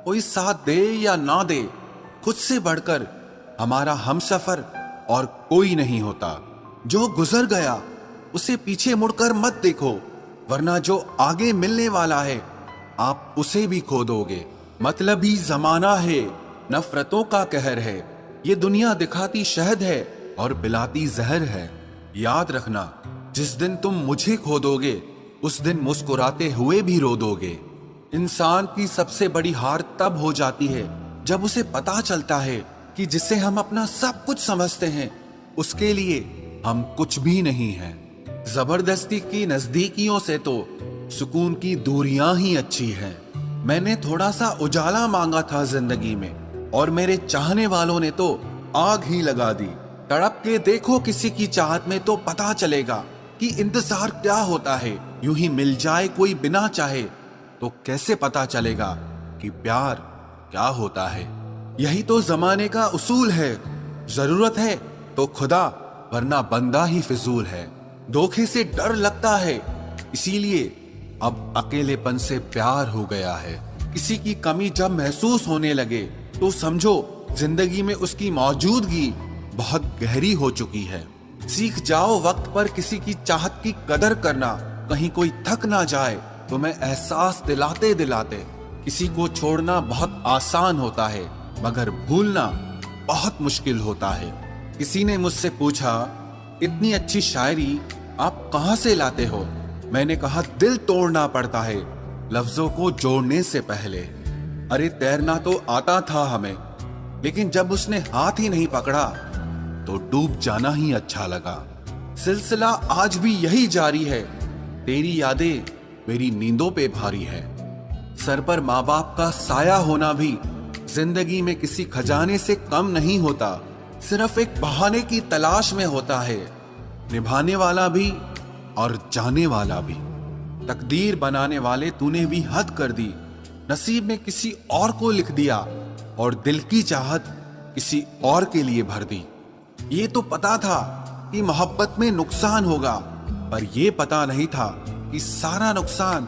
कोई साथ दे या ना दे, खुद से बढ़कर हमारा हमसफर और कोई नहीं होता। जो गुजर गया उसे पीछे मुड़कर मत देखो, वरना जो आगे मिलने वाला है आप उसे भी खो दोगे। मतलब ही जमाना है, नफरतों का कहर है। ये दुनिया दिखाती शहद है और पिलाती जहर है। याद रखना, जिस दिन तुम मुझे खो दोगे उस दिन मुस्कुराते हुए भी रो दोगे। इंसान की सबसे बड़ी हार तब हो जाती है जब उसे पता चलता है कि जिसे हम अपना सब कुछ समझते हैं उसके लिए हम कुछ भी नहीं हैं। जबरदस्ती की नजदीकियों से तो सुकून की दूरियां ही अच्छी हैं। मैंने थोड़ा सा उजाला मांगा था जिंदगी में और मेरे चाहने वालों ने तो आग ही लगा दी। तड़प के देखो किसी की चाहत में तो पता चलेगा कि इंतजार क्या होता है। यूं ही मिल जाए कोई बिना चाहे तो कैसे पता चलेगा कि प्यार क्या होता है। यही तो जमाने का उसूल है। जरूरत है तो खुदा, वरना बंदा ही फिजूल है। धोखे से डर लगता है, इसीलिए अब अकेलेपन से प्यार हो गया है। किसी की कमी जब महसूस होने लगे तो समझो जिंदगी में उसकी मौजूदगी बहुत गहरी हो चुकी है। सीख जाओ वक्त पर किसी की चाहत की कदर करना। कहीं कोई थक ना जाए तुम्हें एहसास दिलाते दिलाते। किसी को छोड़ना बहुत आसान होता है मगर भूलना बहुत मुश्किल होता है। किसी ने मुझसे पूछा, इतनी अच्छी शायरी आप कहां से लाते हो? मैंने कहा, दिल तोड़ना पड़ता है लफ्जों को जोड़ने से पहले। अरे तैरना तो आता था हमें, लेकिन जब उसने हाथ ही नहीं पकड़ा तो डूब जाना ही अच्छा लगा। सिलसिला आज भी यही जारी है। तेरी यादें मेरी नींदों पे भारी है। सर पर माँ बाप का साया होना भी जिंदगी में किसी खजाने से कम नहीं होता। सिर्फ एक बहाने की तलाश में होता है, निभाने वाला भी और जाने वाला भी। तकदीर बनाने वाले तूने भी हद कर दी। नसीब में किसी और को लिख दिया और दिल की चाहत किसी और के लिए भर दी। ये तो पता था कि मोहब्बत में नुकसान होगा, पर यह पता नहीं था कि सारा नुकसान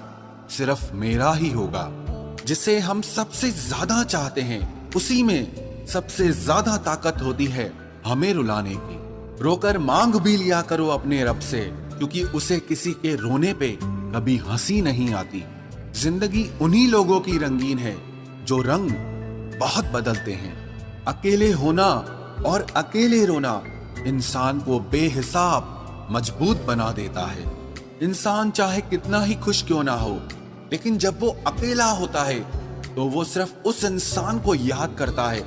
सिर्फ मेरा ही होगा। जिसे हम सबसे ज्यादा चाहते हैं उसी में सबसे ज्यादा ताकत होती है हमें रुलाने की। रोकर मांग भी लिया करो अपने रब से, क्योंकि उसे किसी के रोने पे कभी हंसी नहीं आती। जिंदगी उन्हीं लोगों की रंगीन है जो रंग बहुत बदलते हैं। अकेले होना और अकेले रोना इंसान को बेहिसाब मजबूत बना देता है। इंसान चाहे कितना ही खुश क्यों ना हो, लेकिन जब वो अकेला होता है तो वो सिर्फ उस इंसान को याद करता है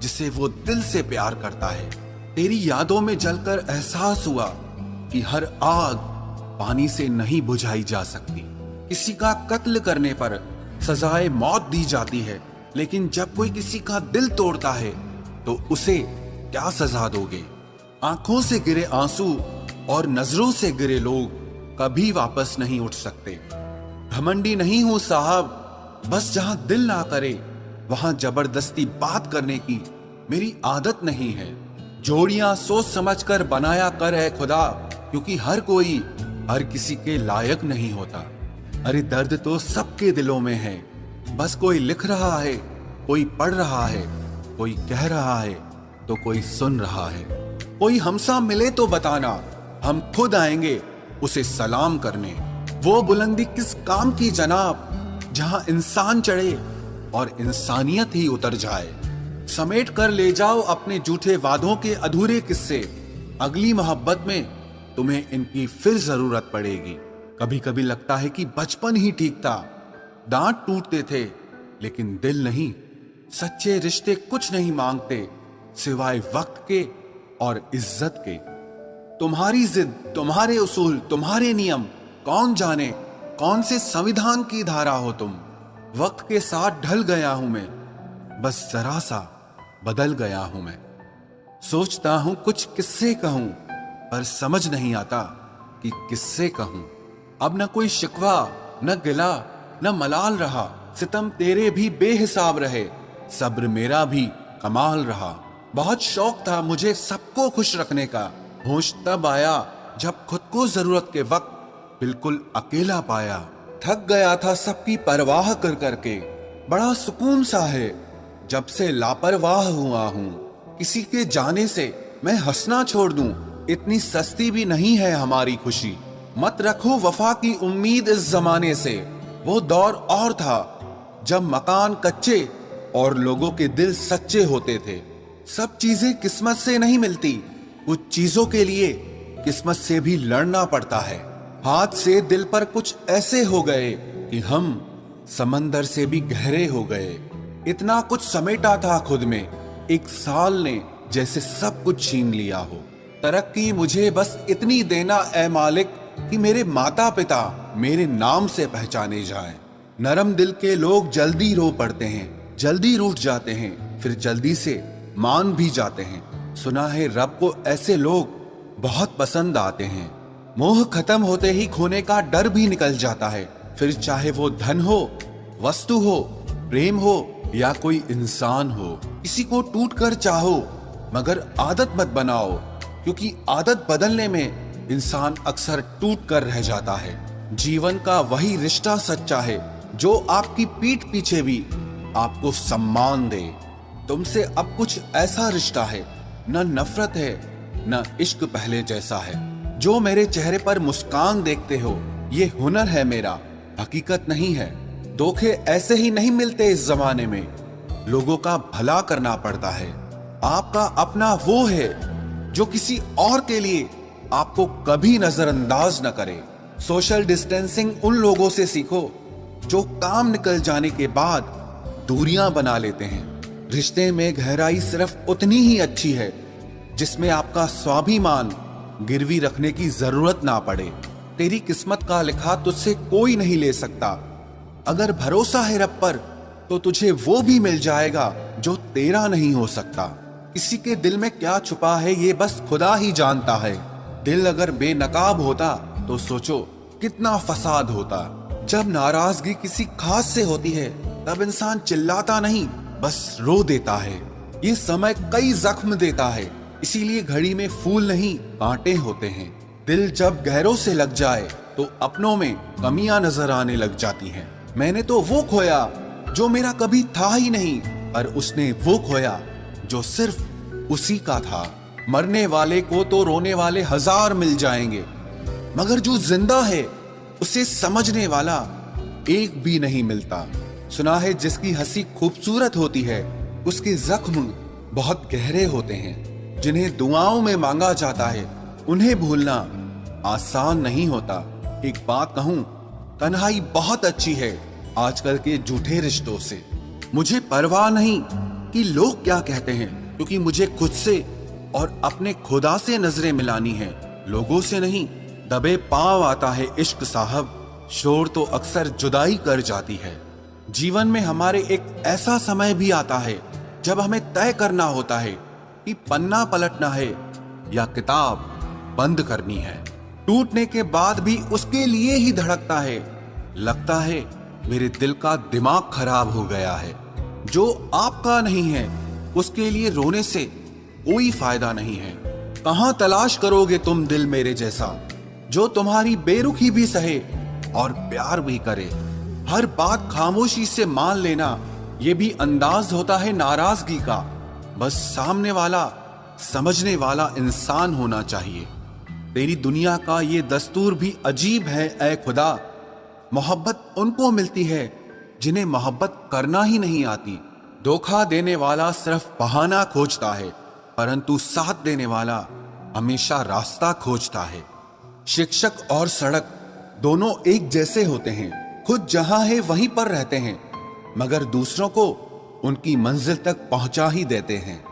जिसे वो दिल से प्यार करता है। तेरी यादों में जलकर एहसास हुआ कि हर आग पानी से नहीं बुझाई जा सकती। किसी का कत्ल करने पर सजाए मौत दी जाती है, लेकिन जब कोई किसी का दिल तोड़ता है तो उसे क्या सजा दोगे? आंखों से गिरे आंसू और नजरों से गिरे लोग कभी वापस नहीं उठ सकते। घमंडी नहीं हूं साहब, बस जहां दिल ना करे वहां जबरदस्ती बात करने की मेरी आदत नहीं है। जोड़ियां सोच समझकर बनाया कर है खुदा, क्योंकि हर कोई हर किसी के लायक नहीं होता। अरे दर्द तो सबके दिलों में है, बस कोई लिख रहा है, कोई पढ़ रहा है, कोई कह रहा है तो कोई सुन रहा है। कोई हमसा मिले तो बताना, हम खुद आएंगे उसे सलाम करने। वो बुलंदी किस काम की जनाब, जहां इंसान चढ़े और इंसानियत ही उतर जाए। समेट कर ले जाओ अपने झूठे वादों के अधूरे किस्से। अगली मोहब्बत में तुम्हें इनकी फिर जरूरत पड़ेगी। कभी कभी लगता है कि बचपन ही ठीक था। दांत टूटते थे लेकिन दिल नहीं। सच्चे रिश्ते कुछ नहीं मांगते सिवाय वक्त के और इज्जत के। तुम्हारी जिद, तुम्हारे उसूल, तुम्हारे नियम, कौन जाने कौन से संविधान की धारा हो तुम। वक्त के साथ ढल गया हूं मैं, बस जरा सा बदल गया हूं मैं। सोचता हूं कुछ किस्से कहूं, पर समझ नहीं आता कि किससे कहूं। अब न कोई शिकवा, न गिला, न मलाल रहा। सितम तेरे भी बेहिसाब रहे, सब्र मेरा भी कमाल रहा। बहुत शौक था मुझे सबको खुश रखने का। होश तब आया जब खुद को जरूरत के वक्त बिल्कुल अकेला पाया। थक गया था सबकी परवाह कर करके, बड़ा सुकून सा है। जब से लापरवाह हुआ हूं, किसी के जाने से मैं हंसना छोड़ दूं, इतनी सस्ती भी नहीं है हमारी खुशी। मत रखो वफा की उम्मीद इस जमाने से। वो दौर और था जब मकान कच्चे और लोगों के दिल सच्चे होते थे। सब चीजें किस्मत से नहीं मिलती, कुछ चीजों के लिए किस्मत से भी लड़ना पड़ता है। हाथ से दिल पर कुछ ऐसे हो गए कि हम समंदर से भी गहरे हो गए। इतना कुछ समेटा था खुद में, एक साल ने जैसे सब कुछ छीन लिया हो। तरक्की मुझे बस इतनी देना ऐ मालिक कि मेरे माता पिता मेरे नाम से पहचाने जाएं। नरम दिल के लोग जल्दी रो पड़ते हैं, जल्दी रूठ जाते हैं, फिर जल्दी से मान भी जाते हैं। सुना है रब को ऐसे लोग बहुत पसंद आते हैं। मोह खत्म होते ही खोने का डर भी निकल जाता है। फिर चाहे वो धन हो, वस्तु हो, प्रेम हो या कोई इंसान हो। किसी को टूट कर चाहो मगर आदत मत बनाओ, क्योंकि आदत बदलने में इंसान अक्सर टूट कर रह जाता है। जीवन का वही रिश्ता सच्चा है जो आपकी पीठ पीछे भी आपको सम्मान दे। तुमसे अब कुछ ऐसा रिश्ता है, न नफरत है न इश्क पहले जैसा है। जो मेरे चेहरे पर मुस्कान देखते हो, ये हुनर है मेरा, हकीकत नहीं है। धोखे ऐसे ही नहीं मिलते इस जमाने में, लोगों का भला करना पड़ता है। आपका अपना वो है जो किसी और के लिए आपको कभी नजरअंदाज न करे। सोशल डिस्टेंसिंग उन लोगों से सीखो जो काम निकल जाने के बाद दूरियां बना लेते हैं। रिश्ते में गहराई सिर्फ उतनी ही अच्छी है जिसमें आपका स्वाभिमान गिरवी रखने की जरूरत ना पड़े। तेरी किस्मत का लिखा तुझसे कोई नहीं ले सकता। अगर भरोसा है रब पर तो तुझे वो भी मिल जाएगा जो तेरा नहीं हो सकता। किसी के दिल में क्या छुपा है ये बस खुदा ही जानता है। दिल अगर बेनकाब होता तो सोचो कितना फसाद होता। जब नाराजगी किसी खास से होती है तब इंसान चिल्लाता नहीं, बस रो देता है। ये समय कई जख्म देता है, इसीलिए घड़ी में फूल नहीं कांटे होते हैं। दिल जब गहरों से लग जाए तो अपनों में कमियां नजर आने लग जाती हैं। मैंने तो वो खोया जो मेरा कभी था ही नहीं, पर उसने वो खोया जो सिर्फ उसी का था। मरने वाले को तो रोने वाले हजार मिल जाएंगे, मगर जो जिंदा है उसे समझने वाला एक भी नहीं मिलता। सुना है जिसकी हंसी खूबसूरत होती है उसके जख्म बहुत गहरे होते हैं। जिन्हें दुआओं में मांगा जाता है उन्हें भूलना आसान नहीं होता। एक बात कहूं, तन्हाई बहुत अच्छी है आजकल के झूठे रिश्तों से। मुझे परवाह नहीं कि लोग क्या कहते हैं, क्योंकि मुझे खुद से और अपने खुदा से नजरें मिलानी है, लोगों से नहीं। दबे पांव आता है इश्क साहब, शोर तो अक्सर जुदाई कर जाती है। जीवन में हमारे एक ऐसा समय भी आता है जब हमें तय करना होता है कि पन्ना पलटना है या किताब बंद करनी है। टूटने के बाद भी उसके लिए ही धड़कता है। लगता है मेरे दिल का दिमाग खराब हो गया है। जो आपका नहीं है उसके लिए रोने से कोई फायदा नहीं है। कहां तलाश करोगे तुम दिल मेरे जैसा जो तुम्हारी बेरुखी भी सहे और प्यार भी करे। हर बात खामोशी से मान लेना ये भी अंदाज होता है नाराजगी का। बस सामने वाला समझने वाला इंसान होना चाहिए। तेरी दुनिया का ये दस्तूर भी अजीब है ऐ खुदा। मोहब्बत उनको मिलती है जिन्हें मोहब्बत करना ही नहीं आती। धोखा देने वाला सिर्फ बहाना खोजता है, परंतु साथ देने वाला हमेशा रास्ता खोजता है। शिक्षक और सड़क दोनों एक जैसे होते हैं। खुद जहां है वहीं पर रहते हैं, मगर दूसरों को उनकी मंजिल तक पहुंचा ही देते हैं।